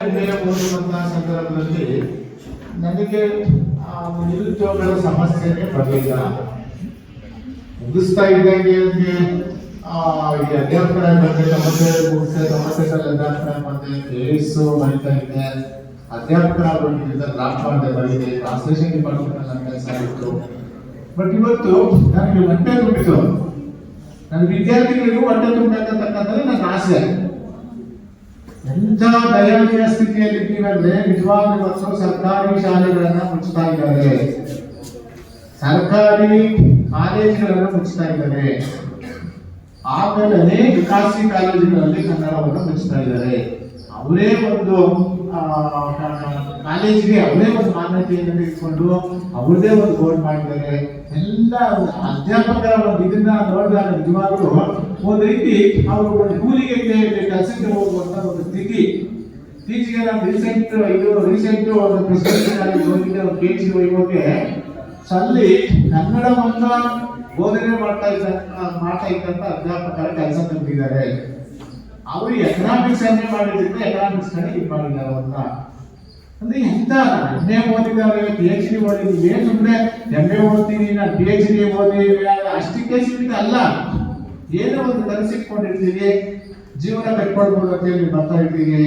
ಓದುವಂತಹ ಸಂದರ್ಭದಲ್ಲಿ ನನಗೆ ನಿರುದ್ಯೋಗದ ಸಮಸ್ಯೆನೇ ಬರಲಿಲ್ಲ. ಮುಗಿಸ್ತಾ ಇದ್ದಂಗೆ ಈ ಅಧ್ಯಾಪಕರ ಬಗ್ಗೆ ಸಮಸ್ಯೆಗಳೆಲ್ಲ ಮತ್ತೆ ಕೇಸು ಬರೀತಾ ಇದ್ದೆ. ಅಧ್ಯಾಪಕರ ಬಗ್ಗೆ ಡ್ರಾಫ್ಟ್ ಮಾಡಿದೆ, ಬರೀದೆ, ಟ್ರಾನ್ಸ್ಲೇಷನ್ ಡಿಪಾರ್ಟ್ಮೆಂಟ್ ನನ್ನ ಕೆಲಸ ಆಗಿತ್ತು. ಬಟ್ ಇವತ್ತು ನನಗೆ ಹೊಟ್ಟೆ ತುಂಬಿತು. ನನ್ನ ವಿದ್ಯಾರ್ಥಿಗಳಿಗೂ ಹೊಟ್ಟೆ ತುಂಬಬೇಕಂತಕ್ಕಂಥದ್ದು ನನ್ನ ಆಸೆ. ಎಂಥ ದಯನೀಯ ಸ್ಥಿತಿಯಲ್ಲಿ ಇದ್ದೀವಂದ್ರೆ ನಿಜವಾಗ್ಲೂ ಇವತ್ತು ಸರ್ಕಾರಿ ಶಾಲೆಗಳನ್ನ ಮುಚ್ಚುತ್ತಾ ಇದ್ದಾರೆ, ಸರ್ಕಾರಿ ಕಾಲೇಜುಗಳನ್ನು ಮುಚ್ಚುತ್ತಾ ಇದ್ದಾರೆ, ಆಮೇಲೆ ಅನೇಕ ಖಾಸಗಿ ಕಾಲೇಜುಗಳಲ್ಲಿ ಕನ್ನಡವನ್ನು ಮುಚ್ಚುತ್ತಾ ಇದ್ದಾರೆ. ಅವರೇ ಒಂದು ಕಾಲೇಜಿಗೆ ಅವರೇ ಒಂದು ಮಾನ್ಯತೆಯನ್ನು ತೆಗೆದುಕೊಂಡು ಅವ್ರದೇ ಒಂದು ಬೋರ್ಡ್ ಮಾಡಿದ್ದಾರೆ. ಎಲ್ಲ ಅಧ್ಯಾಪಕರ ಒಂದು ಇದನ್ನ ನೋಡಿದಾಗ ನಿಜವಾಗ್ಲೂ ಒಂದು ರೀತಿ ಅವರು ಒಂದು ಕೂಲಿಗೆ ಕೆಲಸಕ್ಕೆ ಹೋಗುವಂತ ಒಂದು ಸ್ಥಿತಿ. ಇತ್ತೀಚೆಗೆ ನಾವು ರೀಸೆಂಟ್ ಒಂದು ಪ್ರೆಸಿಡೆನ್ಸಿ ಹೋಗಿದ್ದೆ, ಒಂದು PhD ಹೋಗಿ ಅಲ್ಲಿ ಕನ್ನಡವನ್ನ ಬೋಧನೆ ಮಾಡ್ತಾ ಇದ್ದಂತ ಅಧ್ಯಾಪಕರ ಕೆಲಸ ತಂದಿದ್ದಾರೆ. ಅವರು ಎಕನಾಮಿಕ್ಸ್ ಅನ್ನೇ ಮಾಡಿದ್ರೆ ಎಕನಾಮಿಕ್ಸ್ ಕಡೆ ಇದು ಮಾಡಿದ್ದಾರೆ ಅಂತ ಅಂದ್ರೆ ಎಂತ MA ಓದಿದ್ದಾರೆ, PhD ಓದಿದ್ದೀವಿ. ಏನ್ ಸುಮ್ಮನೆ MA ಓದ್ತೀನಿ, ನಾನು PhD ಓದಿ ಅಷ್ಟಕ್ಕೆ ಸೀಮಿತ ಅಲ್ಲ. ಏನೋ ಒಂದು ಕನಸಿಟ್ಕೊಂಡಿರ್ತೀವಿ, ಜೀವನ ಕಟ್ಕೊಳ್ಬೋದು ಅಂತ ಹೇಳಿ ಬರ್ತಾ ಇರ್ತೀವಿ.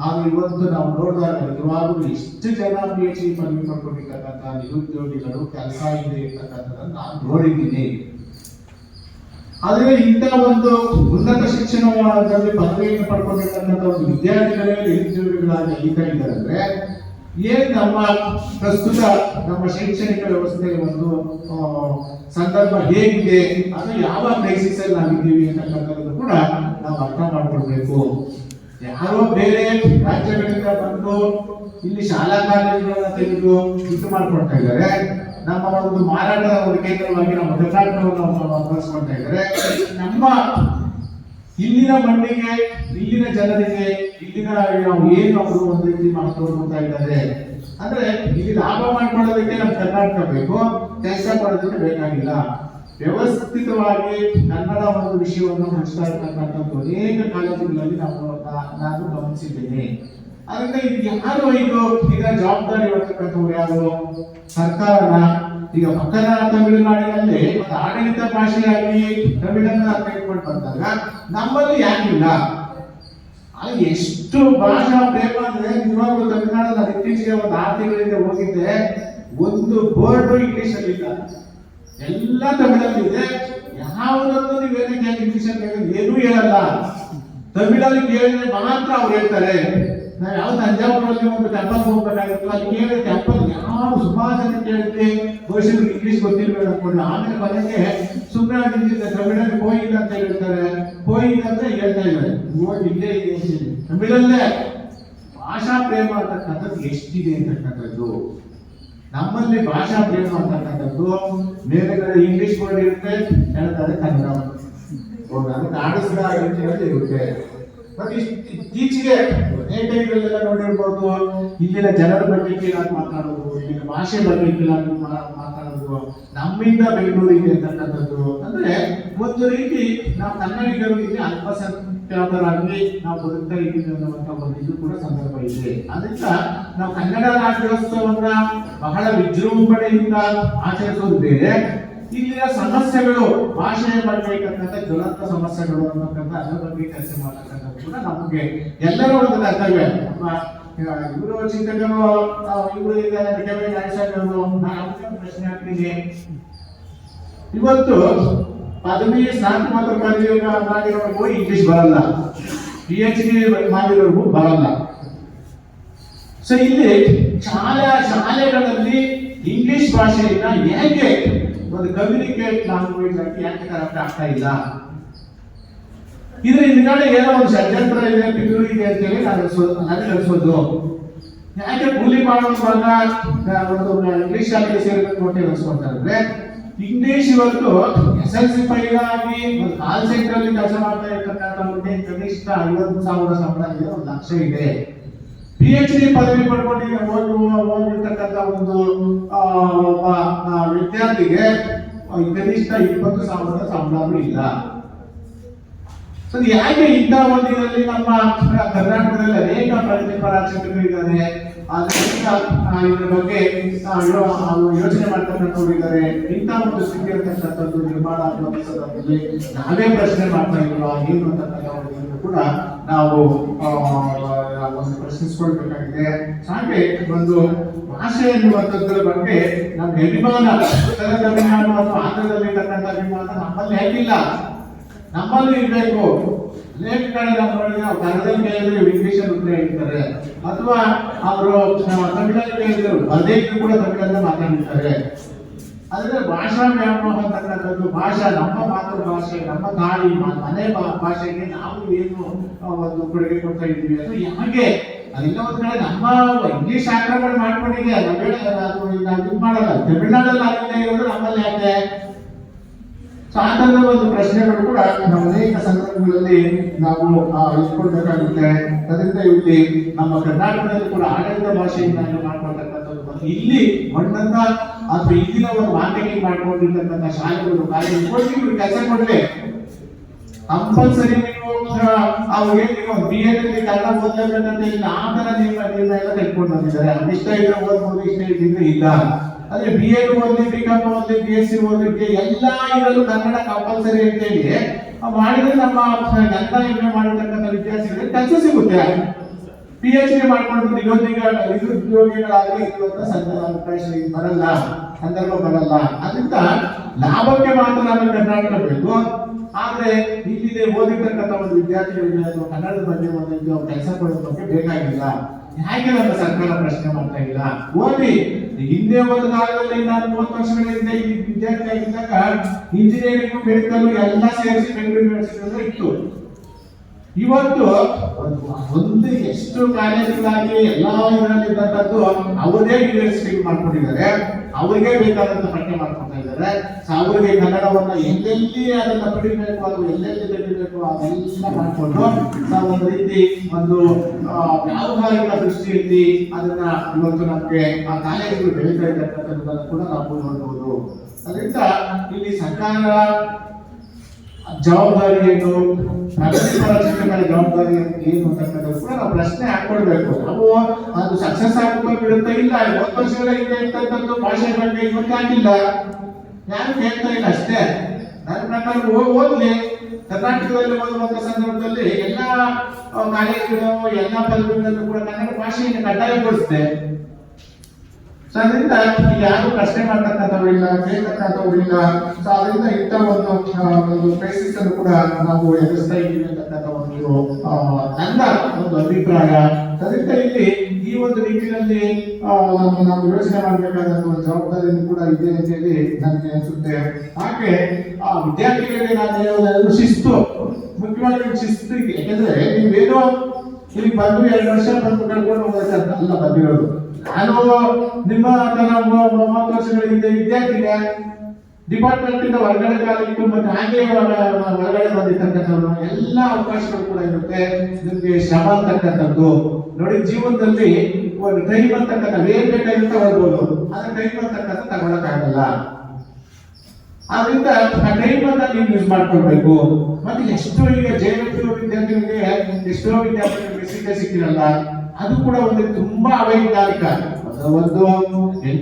ಆದ್ರೆ ಇವತ್ತು ನಾವು ನೋಡಿದಾಗ ನಿಜವಾಗ್ಲೂ ಇಷ್ಟು ಜನ PhD ಪದವಿ ಪಡ್ಕೊಂಡಿರ್ತಕ್ಕಂಥ ನಿರುದ್ಯೋಗಿಗಳು ಕೆಲಸ ಇದೆ ಇರ್ತಕ್ಕಂಥದ್ದನ್ನು ನಾನು ನೋಡಿದ್ದೀನಿ. ಆದ್ರೆ ಇಂಥ ಒಂದು ಉನ್ನತ ಶಿಕ್ಷಣದಲ್ಲಿ ಪದವಿಯನ್ನು ಪಡ್ಕೊಂಡಿರ್ತಕ್ಕಂಥ ಒಂದು ವಿದ್ಯಾರ್ಥಿಗಳೇ ನಿರುದ್ಯೋಗಿಗಳಾಗಿ ಅಲಿತಾ ಇದ್ದಾರೆ ಅಂದ್ರೆ ಏನ್ ನಮ್ಮ ಪ್ರಸ್ತುತ ನಮ್ಮ ಶೈಕ್ಷಣಿಕ ವ್ಯವಸ್ಥೆ ಒಂದು ಸಂದರ್ಭ ಹೇಗಿದೆ, ಅದು ಯಾವ ಕ್ರೈಸಿಸ್ ಅಲ್ಲಿ ನಾವಿದ್ದೀವಿ ಅಂತಕ್ಕಂಥದ್ದು ಕೂಡ ನಾವು ಅರ್ಥ ಮಾಡ್ಕೊಳ್ಬೇಕು. ಯಾರೋ ಬೇರೆ ರಾಜ್ಯಗಳಿಂದ ಬಂದು ಇಲ್ಲಿ ಶಾಲಾ ಕಾಲೇಜುಗಳನ್ನ ತೆಗೆದು ಇದು ಮಾಡ್ಕೊಳ್ತಾ ಇದ್ದಾರೆ. ನಮ್ಮ ಒಂದು ಮಾರಾಟದ ಒಂದು ಕೇಂದ್ರವಾಗಿ ನಮ್ಮ ಕರ್ನಾಟಕವನ್ನು ಬಳಸ್ಕೊಳ್ತಾ ಇದ್ದಾರೆ. ನಮ್ಮ ಇಲ್ಲಿನ ಮಣ್ಣಿಗೆ, ಇಲ್ಲಿನ ಜನರಿಗೆ, ಇಲ್ಲಿನ ಏನು ಅವರು ಒಂದು ರೀತಿ ಮಾಡ್ಕೊಳ್ತಾ ಇದ್ದಾರೆ ಅಂದ್ರೆ ಇಲ್ಲಿ ಲಾಭ ಮಾಡ್ಕೊಳ್ಳೋದಕ್ಕೆ ನಮ್ಮ ಕರ್ನಾಟಕ ಬೇಕು, ಕೆಲಸ ಮಾಡೋದಕ್ಕೆ ಬೇಕಾಗಿಲ್ಲ. ವ್ಯವಸ್ಥಿತವಾಗಿ ಕನ್ನಡ ಒಂದು ವಿಷಯವನ್ನು ಮುಚ್ತಾ ಇರ್ತಕ್ಕಂಥದ್ದು ಅನೇಕ ಕಾಲೇಜುಗಳಲ್ಲಿ ನಾನು ಗಮನಿಸಿದ್ದೇನೆ. ಅದರಿಂದ ಇದು ಯಾರು ಇದರ ಜವಾಬ್ದಾರಿ ಹೊರತಕ್ಕಂಥವ್ರು ಯಾರು? ಸರ್ಕಾರನ. ಈಗ ಪಕ್ಕದ ತಮಿಳುನಾಡಿನಲ್ಲಿ ಒಂದು ಆಡಳಿತ ಭಾಷೆಯಾಗಿ ತಮಿಳನ್ನ ತೆಗೆದುಕೊಂಡು ಬಂದಾಗ ನಮ್ಮಲ್ಲಿ ಯಾಕಿಲ್ಲ? ಅಲ್ಲಿ ಎಷ್ಟು ಭಾಷಾ ಪ್ರೇಮ ಅಂದ್ರೆ ನಿಜವಾಗ್ಲೂ ತಮಿಳುನಾಡಲ್ಲಿ ಇತ್ತೀಚೆಗೆ ಒಂದು 6 ತಿಂಗಳಿಂದ ಹೋಗಿದ್ದೆ, ಒಂದು ಬೋರ್ಡ್ ಇಂಗ್ಲಿಷ್ ಅಲ್ಲಿ ಇಲ್ಲ, ಎಲ್ಲ ತಮಿಳಲ್ಲಿ ಇದೆ. ಯಾವುದನ್ನು ನೀವೇನಕ್ಕೆ ಇಂಗ್ಲಿಷ್ ಅಲ್ಲಿ ಏನೂ ಹೇಳಲ್ಲ, ತಮಿಳಲ್ಲಿ ಕೇಳಿದ್ರೆ ಮಾತ್ರ ಅವ್ರು ಹೇಳ್ತಾರೆ. ನಾವು ಯಾವ ತಂಜಾವೂರಲ್ಲಿ ಒಂದು ಟೆಂಪಲ್ ಹೋಗ್ಬೇಕಾಗಿತ್ತು, ಅಲ್ಲಿ ಕೇಳಿದ್ರೆ ಟೆಂಪಲ್ ಯಾವ ಸುಮಾರು ಜನ ಕೇಳಿದ್ರೆ ಬಹುಶಃ ಇಂಗ್ಲಿಷ್ ಗೊತ್ತಿರ್ಬೇಕು ಅನ್ಕೊಂಡು ಆಮೇಲೆ ಮನೆಗೆ ಸುಮ್ಮನೆ ತಮಿಳಲ್ಲಿ ಹೋಗಿಲ್ಲ ಅಂತ ಹೇಳ್ತಾರೆ. ಹೋಗಿಲ್ಲ ಅಂದ್ರೆ ಹೇಳ್ತಾ ಇದ್ದಾರೆ ಇಲ್ಲೇ ಇದೆ ತಮಿಳಲ್ಲೇ. ಭಾಷಾ ಪ್ರೇಮ ಅಂತಕ್ಕಂಥದ್ದು ಎಷ್ಟಿದೆ ಅಂತಕ್ಕಂಥದ್ದು ನಮ್ಮಲ್ಲಿ ಭಾಷಾ ಪ್ರೇಮ ಅಂತಕ್ಕಂಥದ್ದು. ಬೇರೆ ಇಂಗ್ಲಿಷ್ ವರ್ಡ್ ಇರುತ್ತೆ, ಹೇಳ್ತಾರೆ ಕನ್ನಡ ಅದಕ್ಕೆ ಆಡಿಸಿದ ಇರುತ್ತೆ. ಮತ್ತೆ ಇತ್ತೀಚೆಗೆ ಅನೇಕ ಇದರಲ್ಲೆಲ್ಲ ನೋಡಿರ್ಬೋದು, ಇಲ್ಲಿನ ಜನರ ಬಗ್ಗೆ ಕೀಳಾಗಿ ಮಾತಾಡೋದು, ಇಲ್ಲಿನ ಭಾಷೆ ಬಗ್ಗೆ ಕೀಳಾಗಿ ಮಾತಾಡೋದು, ನಮ್ಮಿಂದ ಬೆಂಗಳೂರಿಗೆ ಅಂತಕ್ಕಂಥದ್ದು. ಅಂದ್ರೆ ಒಂದು ರೀತಿ ನಾವು ಕನ್ನಡಿಗರು ಇಲ್ಲಿ ಅಲ್ಪಸಂಖ್ಯಾತರಾಗಿ ನಾವು ಬದುಕ್ತಾ ಇದ್ದೀವಿ ಅನ್ನುವಂಥ ಒಂದು ಇದು ಕೂಡ ಸಂದರ್ಭ ಇದೆ. ಅದರಿಂದ ನಾವು ಕನ್ನಡ ರಾಜ್ಯೋತ್ಸವವನ್ನ ಬಹಳ ವಿಜೃಂಭಣೆಯಿಂದ ಆಚರಿಸೋದು ಬೇರೆ, ಇಲ್ಲಿನ ಸಮಸ್ಯೆಗಳು ಭಾಷೆಯ ಬಗ್ಗೆ ಇರ್ತಕ್ಕಂಥ ಜ್ವಲಂತ ಸಮಸ್ಯೆಗಳು ಅನ್ನತಕ್ಕಂಥ ಅದರ ಬಗ್ಗೆ ಕೆಲಸ ಮಾಡತಕ್ಕಂಥದ್ದು ಕೂಡ ನಮಗೆ ಎಲ್ಲರ ಒಂದು ಕರ್ತವ್ಯ. ಇವರು ಚಿಂತಕರು ಇವರು ಈಗ ಪ್ರಶ್ನೆ ಹಾಕ್ತೀನಿ. ಇವತ್ತು ಪದವಿ ಸ್ನಾತಕೋತ್ತರ ಪದವಿ ಮಾಡಿರೋರ್ಗೂ ಇಂಗ್ಲಿಷ್ ಬರಲ್ಲ, PhD ಮಾಡಿರೋರ್ಗೂ ಬರಲ್ಲ. ಸೊ ಇಲ್ಲಿ ಶಾಲೆಗಳಲ್ಲಿ ಇಂಗ್ಲಿಷ್ ಭಾಷೆಯನ್ನ ಹೇಗೆ ಒಂದು ಕಮ್ಯುನಿಕೇಟ್ ಲ್ಯಾಂಗ್ವೇಜ್ ಆಗಿ ಯಾಕೆ ಕರೆಕ್ಟ್ ಆಗ್ತಾ ಇಲ್ಲ? ಇದ್ರ ಹಿಂದ್ಗಡೆ ಏನೋ ಒಂದು ಷಡ್ಯಂತ್ರ ಇದೆ, ಪಿತೂರಿ ಇದೆ ಅಂತೇಳಿ ನಡೆಸೋದು. ಯಾಕೆ ಕೂಲಿ ಮಾಡೋವಾಗ ಒಂದು ಇಂಗ್ಲಿಷ್ ಶಾಲೆಗೆ ಸೇರ್ಬೇಕು ಅಂತ ಅನ್ಸ್ಕೊಳ್ತಾರೆ ಅಂದ್ರೆ ಇಂಗ್ಲಿಷ್ ಇವತ್ತು SLC ಫೈಲ್ ಆಗಿ ಒಂದು ಕಾಲ್ ಸೆಂಟರ್ ಅಲ್ಲಿ ಕೆಲಸ ಮಾಡ್ತಾ ಇರ್ತಕ್ಕಂಥ ಕನಿಷ್ಠ 50,000 ಸಂಬಳ ಇದೆ, 1 ಲಕ್ಷ ಇದೆ. PhD ಪದವಿ ಪಡ್ಕೊಂಡು ಹೋಗಿರ್ತಕ್ಕಂಥ ಒಂದು ವಿದ್ಯಾರ್ಥಿಗೆ ಕನಿಷ್ಠ 20,000 ಸಂಬಳನೂ ಇಲ್ಲ. ಸೊ ಸೊ ಯಾಕೆ ಇಂಥ ಒಂದು ಇದರಲ್ಲಿ ನಮ್ಮ ಕರ್ನಾಟಕದಲ್ಲಿ ಅನೇಕ ಪ್ರಗತಿಪರ ಚಿಂತಕರಿದ್ದಾರೆ, ಇದ್ರ ಬಗ್ಗೆ ಯೋಚನೆ ಮಾಡ್ತಕ್ಕಂಥವ್ರು ಇದ್ದಾರೆ. ಇಂಥ ಒಂದು ಸ್ಥಿತಿ ಇರತಕ್ಕಂಥದ್ದು ನಿರ್ಮಾಣ ಆಗುವಂತ ಸಂದರ್ಭದಲ್ಲಿ ನಾವೇ ಪ್ರಶ್ನೆ ಮಾಡ್ತಾ ಇಲ್ವಾ ಏನು ಅಂತಕ್ಕಂಥ ಕೂಡ ನಾವು ಒಂದು ಪ್ರಶ್ನಿಸ್ಕೊಳ್ಬೇಕಾಗಿದೆ. ಹಾಗೆ ಒಂದು ಭಾಷೆ ಎನ್ನುವಂಥದ್ರ ಬಗ್ಗೆ ನಮ್ಗೆ ಅಭಿಮಾನ, ಉತ್ತರದ ಅಭಿಮಾನ ಅಥವಾ ಆಂಧ್ರದಲ್ಲಿ ಇರ್ತಕ್ಕಂಥ ಅಭಿಮಾನ ನಮ್ಮಲ್ಲಿ ಹೇಗಿಲ್ಲ, ನಮ್ಮಲ್ಲಿ ಇರಬೇಕು. ಅನೇಕ ಕಡೆ ನಾವು ಕನ್ನಡದಲ್ಲಿ ಕೇಳಿದ್ರೆ ಇಂಗ್ಲಿಷಲ್ಲಿ ಉತ್ತರ ಹೇಳ್ತಾರೆ, ಅಥವಾ ಅವರು ತಮಿಳಲ್ಲಿ ಕೇಳಿದ್ರು ಅದೇ ಕೂಡ ತಮಿಳಲ್ಲೇ ಮಾತಾಡ್ತಾರೆ. ಆದ್ರೆ ಭಾಷಾ ವ್ಯಾಮೋಹ ಅಂತಕ್ಕಂಥದ್ದು, ಭಾಷಾ ನಮ್ಮ ಮಾತೃಭಾಷೆ, ನಮ್ಮ ತಾಯಿ ಮನೆ ಭಾಷೆಗೆ ನಾವು ಏನು ಒಂದು ಕೊಡುಗೆ ಕೊಡ್ತಾ ಇದ್ದೀವಿ ಅದು ಹಾಗೆ ಅದೆಲ್ಲ ಒಂದ್ ಕಡೆ ನಮ್ಮ ಇಂಗ್ಲಿಷ್ ಆಕ್ರಮಣ ಮಾಡ್ಕೊಂಡಿದೆ. ನಾವು ಇದು ಮಾಡಲ್ಲ, ತಮಿಳ್ನಾಡಲ್ಲಿ ಆಗಿದೆ ಇರೋದು ನಮ್ಮಲ್ಲಿ ಯಾಕೆ? ಸೊ ಆ ತರದ ಒಂದು ಪ್ರಶ್ನೆಗಳು ಕೂಡ ನಮ್ಮ ಅನೇಕ ಸಂದರ್ಭಗಳಲ್ಲಿ ನಾವು ಇಟ್ಕೊಳ್ಬೇಕಾಗುತ್ತೆ. ಅದರಿಂದ ಇಲ್ಲಿ ನಮ್ಮ ಕರ್ನಾಟಕದಲ್ಲಿ ಕೂಡ ಆಡಳಿತ ಭಾಷೆಯಿಂದ ಮಾಡ್ಕೊಳ್ತಕ್ಕಂಥದ್ದು ಇಲ್ಲಿ ಮಣ್ಣನ್ನ ಅಥವಾ ಇಲ್ಲಿನ ಒಂದು ಮಾರ್ಕೆಟಿಂಗ್ ಮಾಡ್ಕೊಂಡಿರ್ತಕ್ಕಂಥ ಶಾಲೆಗಳು ಕಾಲೇಜು ಕೆಲಸ ಕೊಡ್ಲಿ ಕಂಪಲ್ಸರಿ ನೀವು ಅವ್ರಿಗೆ ನೀವು ಬಿ ಎಡ್ ಅಲ್ಲಿ ಕನ್ನಡ ಓದಲೇಬೇಕಂತ ಇಲ್ಲ, ಆ ತರ ನಿರ್ಣಯ ಎಲ್ಲ ತೆಗೆದುಕೊಂಡು ಬಂದಿದ್ದಾರೆ. ಇಷ್ಟ ಇದ್ರೆ ಓದ್ಬೋದು, ಇಷ್ಟ ಇದ್ರೆ ಇಲ್ಲ. ಆದ್ರೆ ಬಿ ಎಡ್ ಓದ್ಲಿ, ಬಿ ಕಾಮ್ ಓದ್ಲಿ, ಬಿ ಎಸ್ ಸಿ ಓದ್ಲಿಕ್ಕೆ ಎಲ್ಲ ಇದರಲ್ಲೂ ಕನ್ನಡ ಕಂಪಲ್ಸರಿ ಅಂತ ಹೇಳಿ ಮಾಡಿದ್ರೆ ನಮ್ಮ ಎಲ್ಲ ಎಮ್ಮೆ ಮಾಡಿರ್ತಕ್ಕಂಥ ವಿದ್ಯಾರ್ಥಿಗಳಿಗೆ ಕೆಲಸ ಸಿಗುತ್ತೆ. ಪಿ ಎಚ್ ಡಿ ಮಾಡ್ಕೊಂಡು ನಿರುದ್ಯೋಗಿಗಳಾಗಿ ಇರುವಂತ ಸಂದರ್ಭ ಬರಲ್ಲ. ಅದರಿಂದ ಲಾಭಕ್ಕೆ ಮಾತ್ರ ನಮ್ಮ ಕರ್ನಾಟಕ ಬೇಕು. ಆದ್ರೆ ಇಲ್ಲಿ ಓದಿರ್ತಕ್ಕಂಥ ಒಂದು ವಿದ್ಯಾರ್ಥಿಗಳಿಗೆ ಅಥವಾ ಕನ್ನಡದ ಬಗ್ಗೆ ಒಂದು ಕೆಲಸ ಕೊಡೋದ್ರ ಬಗ್ಗೆ ಬೇಕಾಗಿಲ್ಲ. ಯಾಕೆ ನಮ್ಮ ಸರ್ಕಾರ ಪ್ರಶ್ನೆ ಮಾಡ್ತಾ ಇಲ್ಲ? ಓದಿ. ಹಿಂದೆ ಒಂದು ಕಾಲದಲ್ಲಿ ನಾನು 30 ವರ್ಷಗಳಿಂದ ಈ ವಿದ್ಯಾರ್ಥಿ ಆಗಿದ್ದಾಗ ಇಂಜಿನಿಯರಿಂಗ್, ಮೆಡಿಕಲ್ ಎಲ್ಲ ಸೇರಿಸಿ ಬೆಂಗಳೂರು ಯೂನಿವರ್ಸಿಟಿ ಇತ್ತು. ಇವತ್ತು ಒಂದು ಎಷ್ಟು ಕಾಲೇಜುಗಳಾಗಿ ಎಲ್ಲಾ ಇದರಲ್ಲಿ ಇದ್ದಂಥದ್ದು ಅವರೇ ಯೂನಿವರ್ಸಿಟಿ ಮಾಡ್ಕೊಂಡಿದ್ದಾರೆ, ಅವ್ರಿಗೆ ಬೇಕಾದಂತ ಪಠ್ಯ ಮಾಡ್ಕೊಳ್ತಾ ಇದ್ದಾರೆ. ಅವ್ರಿಗೆ ಕನ್ನಡವನ್ನ ಎಲ್ಲೆಲ್ಲಿ ಅದನ್ನ ಪಡಿಬೇಕು ಅಥವಾ ಎಲ್ಲೆಲ್ಲಿ ತೆಗಿಬೇಕು ಅದೆಲ್ಲ ಮಾಡ್ಕೊಂಡು ಒಂದು ರೀತಿ ಒಂದು ವ್ಯಾವಹಾರಿಕ ದೃಷ್ಟಿಯಲ್ಲಿ ಅದನ್ನ ಇವತ್ತು ನಮ್ಗೆ ಆ ಕಾಲೇಜುಗಳು ಬೆಳೀತಾ ಇರ್ತಕ್ಕಂಥದ್ದನ್ನ ಕೂಡ ನಾವು ನೋಡಬಹುದು. ಅದರಿಂದ ಇಲ್ಲಿ ಸರ್ಕಾರ ಜವಾಬ್ದಾರಿ ಏನು, ಪ್ರಗತಿಪರ ಚಿಂತಕರ ಜವಾಬ್ದಾರಿ ಏನು ಅಂತಕ್ಕಂಥದ್ದು ಕೂಡ ನಾವು ಪ್ರಶ್ನೆ ಹಾಕೊಳ್ಬೇಕು. ನಾವು ಅದು ಸಕ್ಸಸ್ ಆಗುತ್ತಾ ಬಿಡುತ್ತಾ ಇಲ್ಲ. 20 ವರ್ಷಗಳ ಹಿಂದೆ ಇರ್ತಕ್ಕಂಥ ಭಾಷೆ ಬಗ್ಗೆ ಇವತ್ತು ಆಗಿಲ್ಲ, ಯಾರು ಕೇಳ್ತಾ ಇಲ್ಲ ಅಷ್ಟೇ. ನನ್ನ ಪ್ರಕಾರ ಓದ್ಲಿ. ಕರ್ನಾಟಕದಲ್ಲಿ ಓದುವಂತ ಸಂದರ್ಭದಲ್ಲಿ ಎಲ್ಲಾ ಕಾಲೇಜುಗಳು ಎಲ್ಲಾ ಪದವಿಗಳಲ್ಲೂ ಕೂಡ ಕನ್ನಡ ಭಾಷೆಯನ್ನು ಕಡ್ಡಾಯಗೊಳಿಸಿದೆ. ಸೊ ಅದರಿಂದ ಯಾರು ಪ್ರಶ್ನೆ ಮಾಡ್ತಕ್ಕಂಥವ್ರು ಇಲ್ಲ, ಕೇಳ್ತಕ್ಕಂಥವ್ರು ಇಲ್ಲ. ಸೊ ಅದರಿಂದ ಇಂಥ ಒಂದು ಕ್ರೈಸಿಸ್ ಅನ್ನು ಕೂಡ ನಾವು ಎದುರಿಸ್ತಾ ಇದ್ದೀವಿ ಅಂತಕ್ಕಂಥ ನನ್ನ ಒಂದು ಅಭಿಪ್ರಾಯ. ಅದರಿಂದ ಇಲ್ಲಿ ಈ ಒಂದು ನಿಟ್ಟಿನಲ್ಲಿ ನಾವು ಯೋಚನೆ ಮಾಡಬೇಕಾದಂತ ಒಂದು ಜವಾಬ್ದಾರಿಯನ್ನು ಕೂಡ ಇದೆ ಅಂತ ಹೇಳಿ ನನಗೆ ಅನಿಸುತ್ತೆ. ಹಾಗೆ ಆ ವಿದ್ಯಾರ್ಥಿಗಳಿಗೆ ನಾನು ಹೇಳೋದಾದ್ರು ಶಿಸ್ತು, ಮುಖ್ಯವಾಗಿ ಶಿಸ್ತು. ಯಾಕಂದ್ರೆ ನೀವೇನೋ ಇಲ್ಲಿ ಬಂದು 2 ವರ್ಷ ಬಂದು ಕಳ್ಕೊಂಡು ಹೋಗೋದಕ್ಕೆ ಅಲ್ಲ ಬಂದಿರೋದು. ನಾನು ನಿಮ್ಮ 30 ವರ್ಷಗಳ ಹಿಂದೆ ವಿದ್ಯಾರ್ಥಿಗೆ ಡಿಪಾರ್ಟ್ಮೆಂಟ್ ಇಂದ ಹೊರಗಡೆ ಕಾಲಿಟ್ಟು ಮತ್ತೆ ಹಾಗೆ ಹೊರಗಡೆ ಬಂದಿರ್ತಕ್ಕಂಥವ್ರು ಎಲ್ಲ ಅವಕಾಶಗಳು ಕೂಡ ಇರುತ್ತೆ. ನಿಮ್ಗೆ ಶ್ರಮ ಅಂತಕ್ಕಂಥದ್ದು ನೋಡಿ, ಜೀವನದಲ್ಲಿ ಒಂದು ಟೈಮ್ ಅಂತಕ್ಕಂಥ ಏನ್ ಬೇಕಾಗಿರುತ್ತೆ ಬರ್ಬೋದು, ಆದ್ರೆ ಟೈಮ್ ಅಂತಕ್ಕಂಥ ತಗೊಳಕ್ಕಾಗಲ್ಲ. ಆದ್ರಿಂದ ಆ ಟೈಮ್ ಅನ್ನ ನೀವು ಯೂಸ್ ಮಾಡ್ಕೊಳ್ಬೇಕು. ಮತ್ತೆ ಎಷ್ಟೋ ಈಗ ವಿದ್ಯಾರ್ಥಿಗಳಿಗೆ ಎಷ್ಟೋ ವಿದ್ಯಾರ್ಥಿಗಳಿಗೆ ಸಿಕ್ಕಿರಲ್ಲ, ಅದು ಕೂಡ ಒಂದು ತುಂಬಾ ಅವೈಜ್ಞಾನಿಕ ಒಂದು